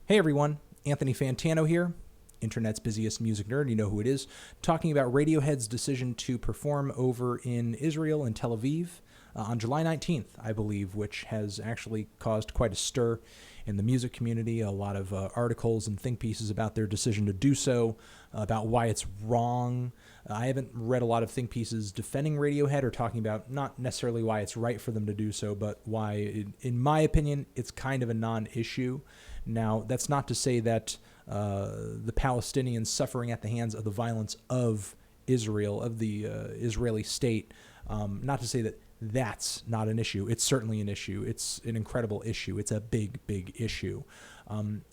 Hey everyone, Anthony Fantano here, internet's busiest music nerd, you know who it is, talking about Radiohead's decision to perform over in Israel and Tel Aviv on July 19th, I believe, which has actually caused quite a stir in the music community, a lot of articles and think pieces about their decision to do so, about why it's wrong. I haven't read a lot of think pieces defending Radiohead or talking about not necessarily why it's right for them to do so, but why, in my opinion, it's kind of a non-issue. Now, that's not to say that the Palestinians suffering at the hands of the violence of Israel, of the Israeli state, not to say that that's not an issue. It's certainly an issue. It's an incredible issue. It's a big, big issue.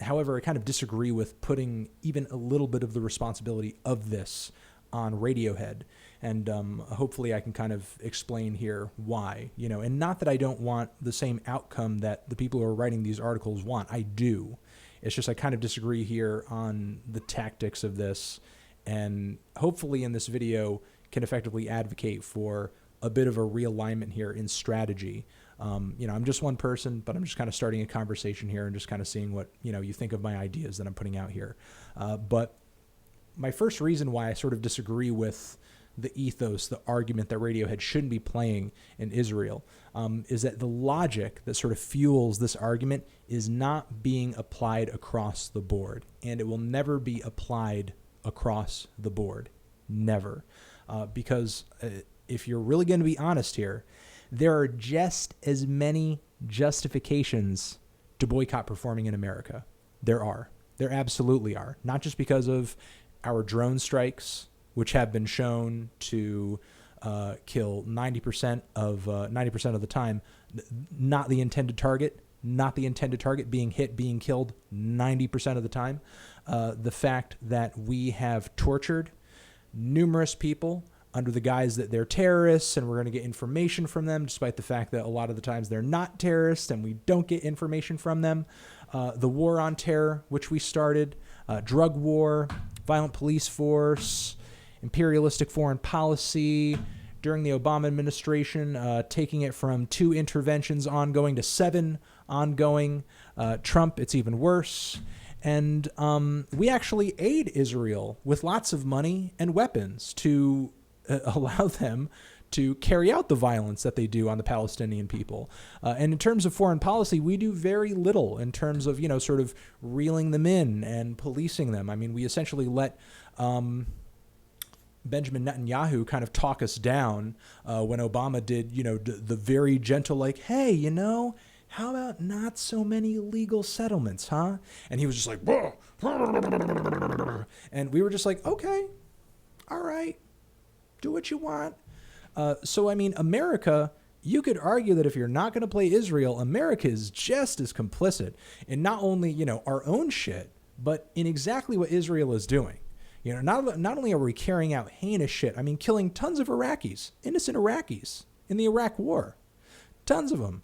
However, I kind of disagree with putting even a little bit of the responsibility of this on Radiohead. And hopefully I can kind of explain here why, and not that I don't want the same outcome that the people who are writing these articles want. I do. It's just I kind of disagree here on the tactics of this, and hopefully in this video can effectively advocate for a bit of a realignment here in strategy. I'm just one person, but I'm just kind of starting a conversation here and just kind of seeing what, you think of my ideas that I'm putting out here. But my first reason why I sort of disagree with the ethos, the argument that Radiohead shouldn't be playing in Israel, is that the logic that sort of fuels this argument is not being applied across the board, and it will never be applied across the board. Never. Because if you're really going to be honest here, there are just as many justifications to boycott performing in America. There are. There absolutely are. Not just because of our drone strikes, which have been shown to kill 90% of the time, not the intended target being hit, being killed 90% of the time. The fact that we have tortured numerous people under the guise that they're terrorists and we're going to get information from them, despite the fact that a lot of the times they're not terrorists and we don't get information from them. The war on terror, which we started, drug war, violent police force, imperialistic foreign policy during the Obama administration, taking it from 2 interventions ongoing to 7 ongoing. Trump, it's even worse. And we actually aid Israel with lots of money and weapons to allow them to carry out the violence that they do on the Palestinian people. And in terms of foreign policy, we do very little in terms of, sort of reeling them in and policing them. I mean, we essentially let Benjamin Netanyahu kind of talk us down when Obama did, the very gentle, like, hey, how about not so many illegal settlements, huh? And he was just like, whoa. And we were just like, okay, all right, do what you want. So, I mean, America, you could argue that if you're not going to play Israel, America is just as complicit in not only, our own shit, but in exactly what Israel is doing. Not only are we carrying out heinous shit, I mean, killing tons of Iraqis, innocent Iraqis in the Iraq war. Tons of them.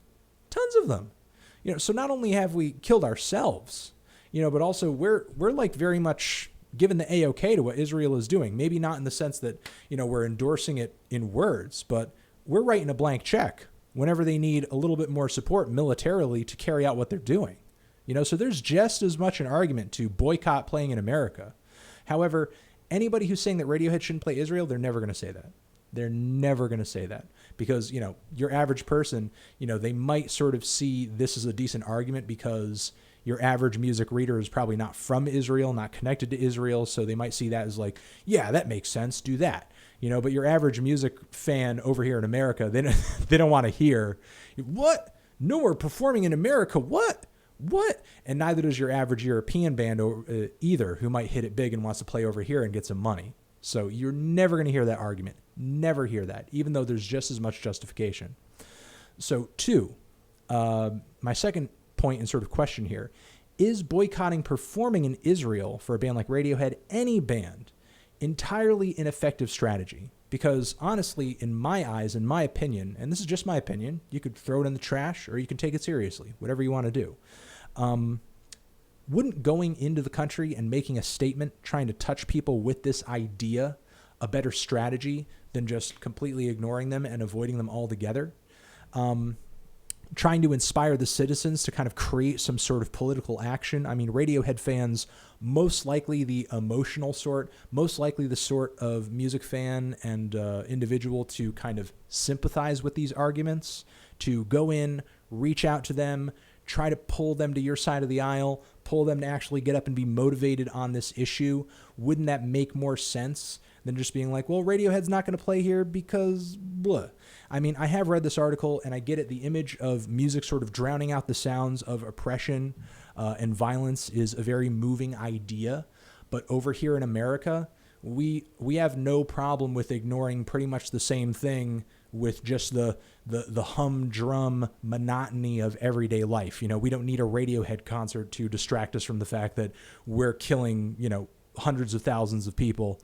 So not only have we killed ourselves, but also we're like very much given the A-OK to what Israel is doing. Maybe not in the sense that, we're endorsing it in words, but we're writing a blank check whenever they need a little bit more support militarily to carry out what they're doing. So there's just as much an argument to boycott playing in America. However, anybody who's saying that Radiohead shouldn't play Israel, they're never going to say that. They're never going to say that because, your average person, they might sort of see this as a decent argument because your average music reader is probably not from Israel, not connected to Israel. So they might see that as like, yeah, that makes sense. Do that. But your average music fan over here in America, they don't want to hear what? No, we're performing in America. What? And neither does your average European band either, who might hit it big and wants to play over here and get some money. So you're never going to hear that argument. Never hear that, even though there's just as much justification. So 2, my second point and sort of question here, is boycotting performing in Israel for a band like Radiohead, any band, entirely ineffective strategy? Because honestly, in my eyes, in my opinion, and this is just my opinion, you could throw it in the trash or you can take it seriously, whatever you want to do. Wouldn't going into the country and making a statement, trying to touch people with this idea, a better strategy than just completely ignoring them and avoiding them altogether? trying to inspire the citizens to kind of create some sort of political action. I mean, Radiohead fans, most likely the emotional sort, most likely the sort of music fan and individual to kind of sympathize with these arguments, to go in, reach out to them, try to pull them to your side of the aisle, pull them to actually get up and be motivated on this issue. Wouldn't that make more sense than just being like, well, Radiohead's not going to play here because blah. I mean, I have read this article and I get it. The image of music sort of drowning out the sounds of oppression and violence is a very moving idea. But over here in America, we have no problem with ignoring pretty much the same thing with just the humdrum monotony of everyday life. You know, we don't need a Radiohead concert to distract us from the fact that we're killing, you know, hundreds of thousands of people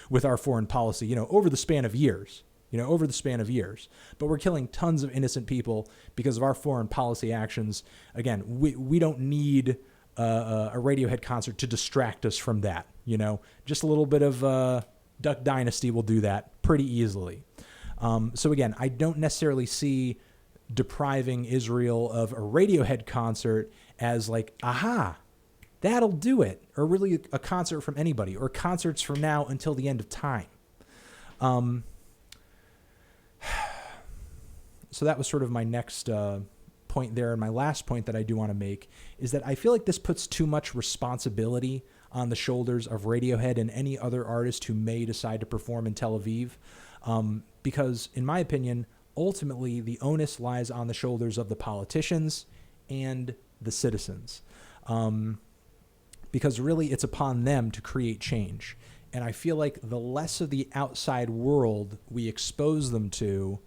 with our foreign policy, you know, over the span of years. But we're killing tons of innocent people because of our foreign policy actions. Again, we don't need a Radiohead concert to distract us from that. You know, just a little bit of Duck Dynasty will do that pretty easily. So again, I don't necessarily see depriving Israel of a Radiohead concert as like, aha, that'll do it, or really a concert from anybody, or concerts from now until the end of time. So that was sort of my next point there. And my last point that I do want to make is that I feel like this puts too much responsibility on the shoulders of Radiohead and any other artist who may decide to perform in Tel Aviv. Because in my opinion, ultimately the onus lies on the shoulders of the politicians and the citizens. Because really it's upon them to create change. And I feel like the less of the outside world we expose them to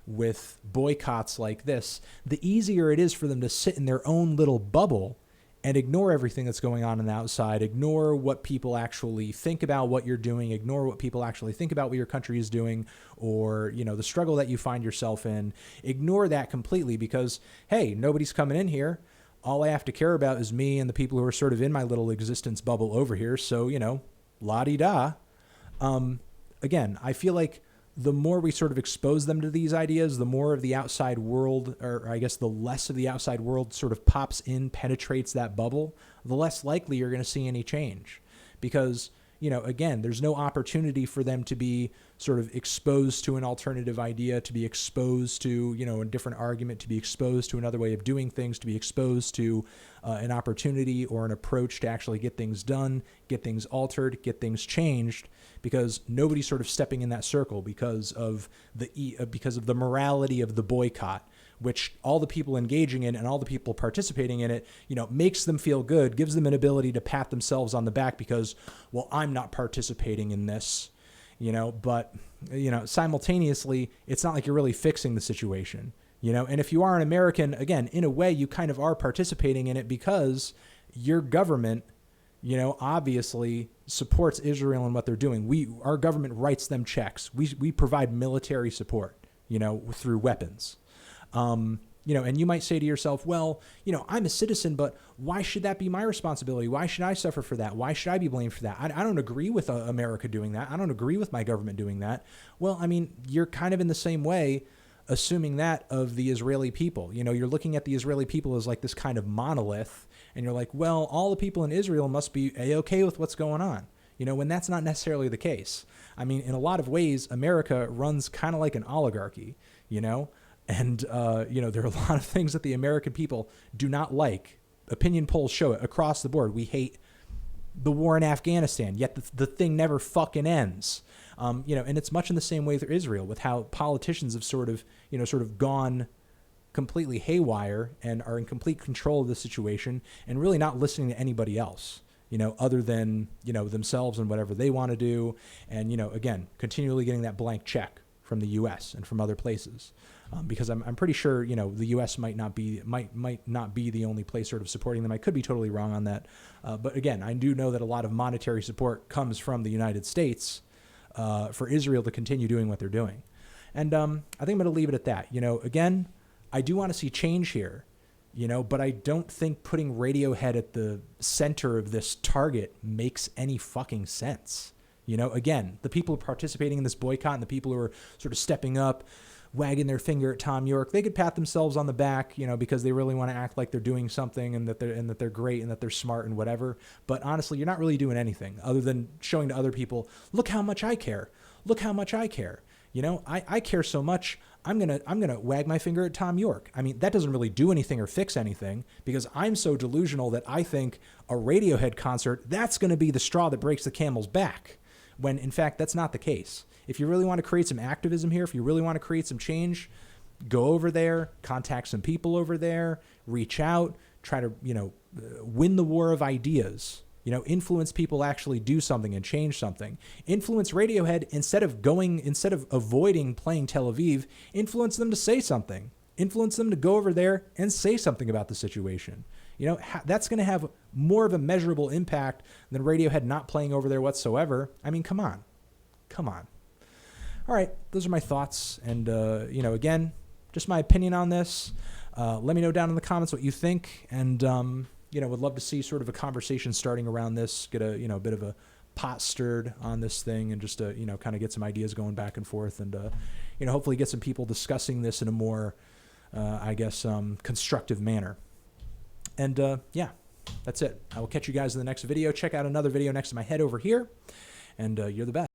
with boycotts like this, the easier it is for them to sit in their own little bubble and ignore everything that's going on the outside, ignore what people actually think about what you're doing, ignore what people actually think about what your country is doing, or, you know, the struggle that you find yourself in. Ignore that completely because, hey, nobody's coming in here. All I have to care about is me and the people who are sort of in my little existence bubble over here. So, you know, la-di-da. Again, I feel like the more we sort of expose them to these ideas, the more of the outside world, or I guess the less of the outside world sort of pops in, penetrates that bubble, the less likely you're going to see any change. Because, you know, again, there's no opportunity for them to be sort of exposed to an alternative idea, to be exposed to, you know, a different argument, to be exposed to another way of doing things, to be exposed to an opportunity or an approach to actually get things done, get things altered, get things changed, because nobody's sort of stepping in that circle because of the morality of the boycott, which all the people engaging in and all the people participating in it, you know, makes them feel good, gives them an ability to pat themselves on the back because, well, I'm not participating in this, you know, but, you know, simultaneously, it's not like you're really fixing the situation, you know, and if you are an American, again, in a way, you kind of are participating in it because your government, you know, obviously supports Israel and what they're doing. Our government writes them checks. We provide military support, you know, through weapons. You know, and you might say to yourself, well, you know, I'm a citizen, but why should that be my responsibility? Why should I suffer for that? Why should I be blamed for that? I don't agree with America doing that. I don't agree with my government doing that. Well, I mean, you're kind of in the same way assuming that of the Israeli people. You know, you're looking at the Israeli people as like this kind of monolith, and you're like, well, all the people in Israel must be A-okay with what's going on. You know, when that's not necessarily the case. I mean, in a lot of ways, America runs kind of like an oligarchy, you know? And, you know, there are a lot of things that the American people do not like. Opinion polls show it across the board. We hate the war in Afghanistan, yet the thing never fucking ends. You know, and it's much in the same way with Israel, with how politicians have sort of gone completely haywire and are in complete control of the situation and really not listening to anybody else, you know, other than, you know, themselves and whatever they want to do. And, you know, again, continually getting that blank check from the U.S. and from other places. Because I'm pretty sure, you know, the U.S. might not be the only place sort of supporting them. I could be totally wrong on that. But again, I do know that a lot of monetary support comes from the United States for Israel to continue doing what they're doing. And I think I'm going to leave it at that. You know, again, I do want to see change here, you know, but I don't think putting Radiohead at the center of this target makes any fucking sense. You know, again, the people participating in this boycott and the people who are sort of stepping up, wagging their finger at Tom York. They could pat themselves on the back, because they really want to act like they're doing something and that they're great and that they're smart and whatever. But honestly, you're not really doing anything other than showing to other people, look how much I care. Look how much I care. I care so much. I'm gonna wag my finger at Tom York. I mean, that doesn't really do anything or fix anything, because I'm so delusional that I think a Radiohead concert, that's gonna be the straw that breaks the camel's back, when in fact that's not the case. If you really want to create some activism here, if you really want to create some change, go over there, contact some people over there, reach out, try to win the war of ideas. Influence people actually do something and change something. Influence Radiohead instead of avoiding playing Tel Aviv, influence them to say something. Influence them to go over there and say something about the situation. That's going to have more of a measurable impact than Radiohead not playing over there whatsoever. I mean, come on. All right, those are my thoughts. And, again, just my opinion on this. Let me know down in the comments what you think. And, would love to see sort of a conversation starting around this, get a, bit of a pot stirred on this thing, and just to, kind of get some ideas going back and forth, and, hopefully get some people discussing this in a more, constructive manner. And, yeah, that's it. I will catch you guys in the next video. Check out another video next to my head over here, and you're the best.